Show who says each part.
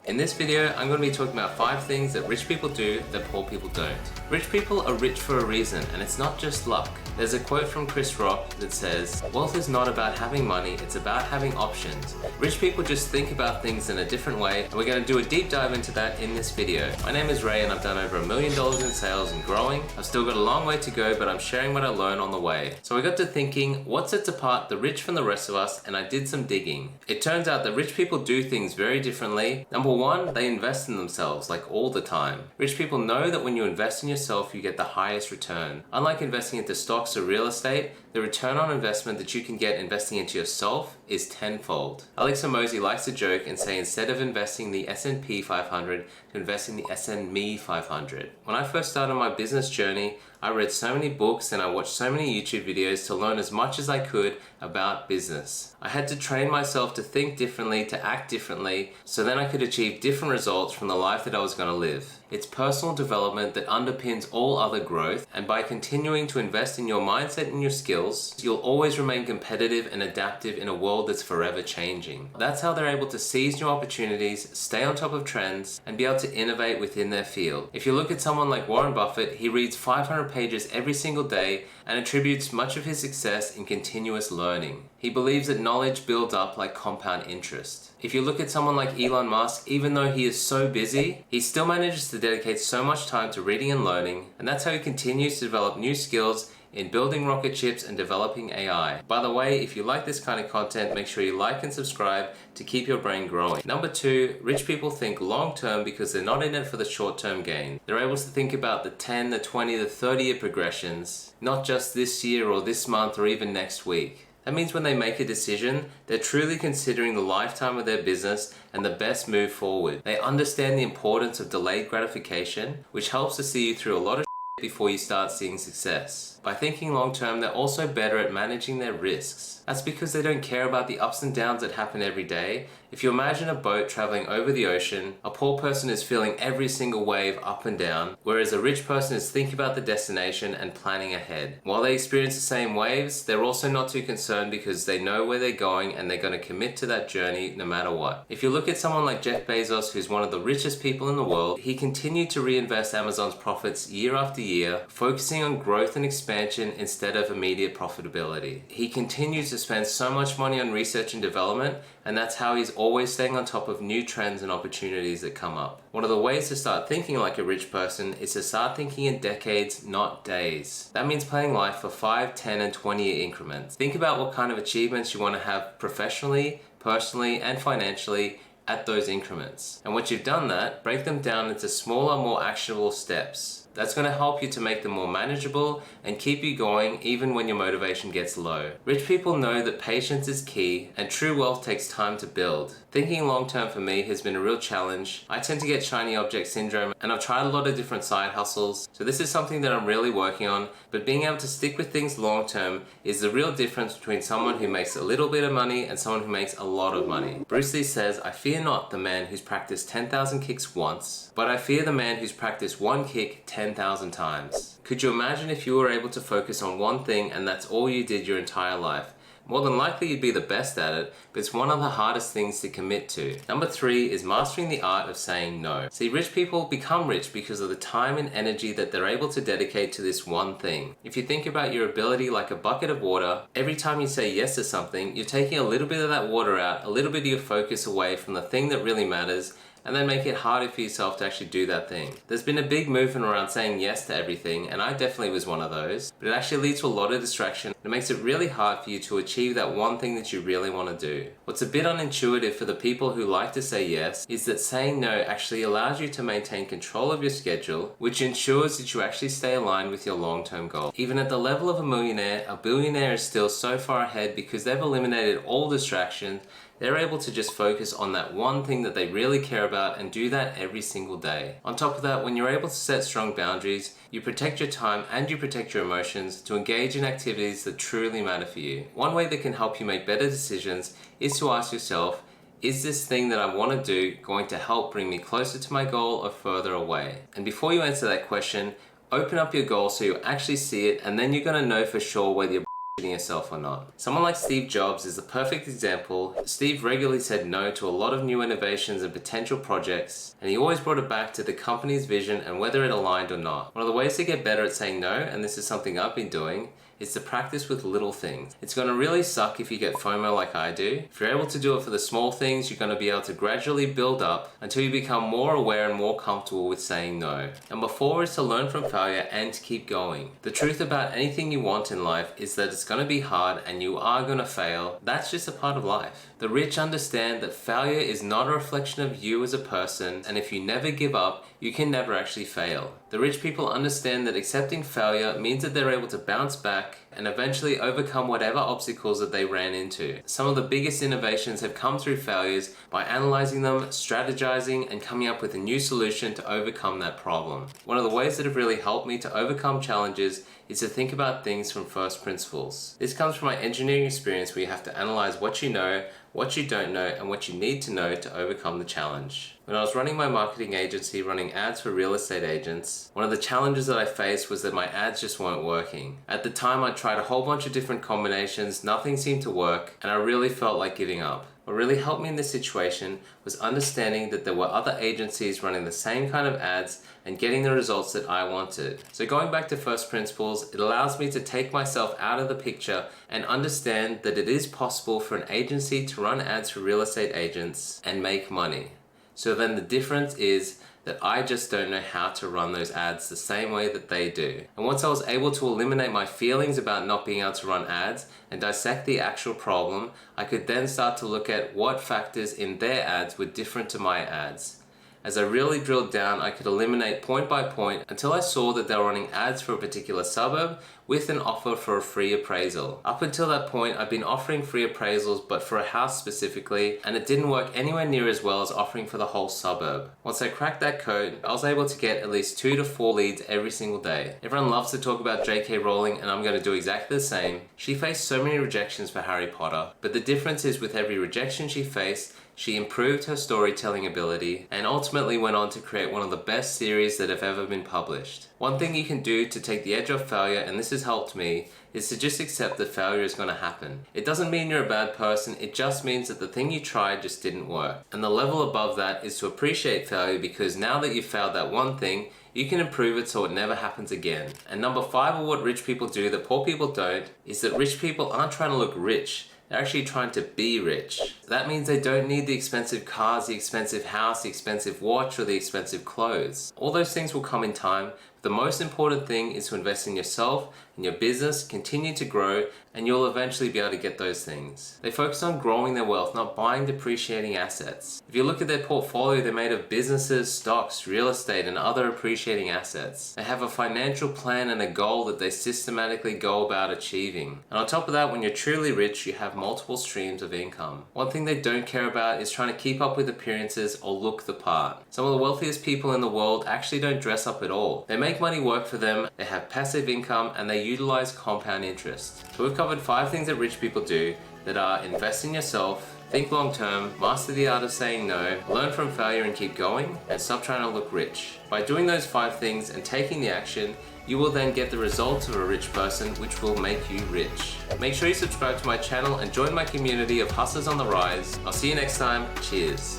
Speaker 1: In this video, I'm going to be talking about 5 things that rich people do that poor people don't. Rich people are rich for a reason, and it's not just luck. There's a quote from Chris Rock that says, "Wealth is not about having money, it's about having options." Rich people just think about things in a different way, and we're going to do a deep dive into that in this video. My name is Ray and I've done over $1 million in sales and growing. I've still got a long way to go, but I'm sharing what I learned on the way. So I got to thinking, what sets apart the rich from the rest of us, and I did some digging. It turns out that rich people do things very differently. Number one, they invest in themselves, like all the time. Rich people know that when you invest in yourself, you get the highest return. Unlike investing into stocks or real estate, the return on investment that you can get investing into yourself is tenfold. Alex Hormozi likes to joke and say instead of investing the S&P 500 to invest in the S&Me 500. When I first started my business journey, I read so many books and I watched so many YouTube videos to learn as much as I could about business. I had to train myself to think differently, to act differently, so then I could achieve different results from the life that I was going to live. It's personal development that underpins all other growth, and by continuing to invest in your mindset and your skills, you'll always remain competitive and adaptive in a world that's forever changing. That's how they're able to seize new opportunities, stay on top of trends, and be able to innovate within their field. If you look at someone like Warren Buffett, he reads 500 pages every single day and attributes much of his success in continuous learning. He believes that knowledge builds up like compound interest. If you look at someone like Elon Musk, even though he is so busy, he still manages to dedicate so much time to reading and learning, and that's how he continues to develop new skills in building rocket ships and developing AI. By the way, if you like this kind of content, make sure you like and subscribe to keep your brain growing. Number 2, rich people think long term because they're not in it for the short term gain. They're able to think about the 10, the 20, the 30-year progressions, not just this year or this month or even next week. That means when they make a decision, they're truly considering the lifetime of their business and the best move forward. They understand the importance of delayed gratification, which helps to see you through a lot of before you start seeing success. By thinking long term, they're also better at managing their risks. That's because they don't care about the ups and downs that happen every day. If you imagine a boat traveling over the ocean, a poor person is feeling every single wave up and down, whereas a rich person is thinking about the destination and planning ahead. While they experience the same waves, they're also not too concerned because they know where they're going and they're going to commit to that journey no matter what. If you look at someone like Jeff Bezos, who's one of the richest people in the world, he continued to reinvest Amazon's profits year after year, focusing on growth and expansion instead of immediate profitability. He continues to spend so much money on research and development, and that's how he's always staying on top of new trends and opportunities that come up. One of the ways to start thinking like a rich person is to start thinking in decades, not days. That means planning life for 5, 10, and 20-year increments. Think about what kind of achievements you want to have professionally, personally, and financially at those increments. And once you've done that, break them down into smaller, more actionable steps. That's going to help you to make them more manageable and keep you going even when your motivation gets low. Rich people know that patience is key and true wealth takes time to build. Thinking long term for me has been a real challenge. I tend to get shiny object syndrome and I've tried a lot of different side hustles. So this is something that I'm really working on, but being able to stick with things long term is the real difference between someone who makes a little bit of money and someone who makes a lot of money. Bruce Lee says, "I fear not the man who's practiced 10,000 kicks once, but I fear the man who's practiced one kick 10,000 times." Could you imagine if you were able to focus on one thing and that's all you did your entire life? More than likely you'd be the best at it, but it's one of the hardest things to commit to. Number 3 is mastering the art of saying no. See, rich people become rich because of the time and energy that they're able to dedicate to this one thing. If you think about your ability like a bucket of water, every time you say yes to something, you're taking a little bit of that water out, a little bit of your focus away from the thing that really matters, and then make it harder for yourself to actually do that thing. There's been a big movement around saying yes to everything, and I definitely was one of those, but it actually leads to a lot of distraction. It makes it really hard for you to achieve that one thing that you really want to do. What's a bit unintuitive for the people who like to say yes is that saying no actually allows you to maintain control of your schedule, which ensures that you actually stay aligned with your long-term goal. Even at the level of a billionaire is still so far ahead because they've eliminated all distractions. They're able to just focus on that one thing that they really care about and do that every single day. On top of that, when you're able to set strong boundaries, you protect your time and you protect your emotions to engage in activities that truly matter for you. One way that can help you make better decisions is to ask yourself, is this thing that I want to do going to help bring me closer to my goal or further away? And before you answer that question, open up your goal so you actually see it, and then you're going to know for sure whether you're yourself or not. Someone like Steve Jobs is the perfect example. Steve regularly said no to a lot of new innovations and potential projects, and he always brought it back to the company's vision and whether it aligned or not. One of the ways to get better at saying no, and this is something I've been doing, is to practice with little things. It's gonna really suck if you get FOMO like I do. If you're able to do it for the small things, you're gonna be able to gradually build up until you become more aware and more comfortable with saying no. Number 4 is to learn from failure and to keep going. The truth about anything you want in life is that it's gonna be hard and you are gonna fail. That's just a part of life. The rich understand that failure is not a reflection of you as a person, and if you never give up, you can never actually fail. The rich people understand that accepting failure means that they're able to bounce back and eventually overcome whatever obstacles that they ran into. Some of the biggest innovations have come through failures by analyzing them, strategizing, and coming up with a new solution to overcome that problem. One of the ways that have really helped me to overcome challenges is to think about things from first principles. This comes from my engineering experience, where you have to analyze what you know, what you don't know, and what you need to know to overcome the challenge. When I was running my marketing agency, running ads for real estate agents, one of the challenges that I faced was that my ads just weren't working. At the time, I tried a whole bunch of different combinations, nothing seemed to work, and I really felt like giving up. What really helped me in this situation was understanding that there were other agencies running the same kind of ads and getting the results that I wanted. So going back to first principles, it allows me to take myself out of the picture and understand that it is possible for an agency to run ads for real estate agents and make money. So then the difference is that I just don't know how to run those ads the same way that they do. And once I was able to eliminate my feelings about not being able to run ads and dissect the actual problem, I could then start to look at what factors in their ads were different to my ads. As I really drilled down, I could eliminate point by point until I saw that they were running ads for a particular suburb with an offer for a free appraisal. Up until that point, I've been offering free appraisals, but for a house specifically, and it didn't work anywhere near as well as offering for the whole suburb. Once I cracked that code, I was able to get at least 2 to 4 leads every single day. Everyone loves to talk about J.K. Rowling, and I'm going to do exactly the same. She faced so many rejections for Harry Potter, but the difference is with every rejection she faced, she improved her storytelling ability and ultimately went on to create one of the best series that have ever been published. One thing you can do to take the edge off failure, and this has helped me, is to just accept that failure is going to happen. It doesn't mean you're a bad person, it just means that the thing you tried just didn't work. And the level above that is to appreciate failure, because now that you've failed that one thing, you can improve it so it never happens again. And number 5 of what rich people do that poor people don't is that rich people aren't trying to look rich. They're actually trying to be rich. That means they don't need the expensive cars, the expensive house, the expensive watch, or the expensive clothes. All those things will come in time. The most important thing is to invest in yourself and your business, continue to grow, and you'll eventually be able to get those things. They focus on growing their wealth, not buying depreciating assets. If you look at their portfolio, they're made of businesses, stocks, real estate, and other appreciating assets. They have a financial plan and a goal that they systematically go about achieving. And on top of that, when you're truly rich, you have multiple streams of income. One thing they don't care about is trying to keep up with appearances or look the part. Some of the wealthiest people in the world actually don't dress up at all. They make money work for them, they have passive income, and they utilize compound interest. So we've covered 5 things that rich people do that are: invest in yourself, think long term, master the art of saying no, learn from failure and keep going, and stop trying to look rich. By doing those 5 things and taking the action, you will then get the results of a rich person, which will make you rich. Make sure you subscribe to my channel and join my community of hustlers on the rise. I'll see you next time. Cheers.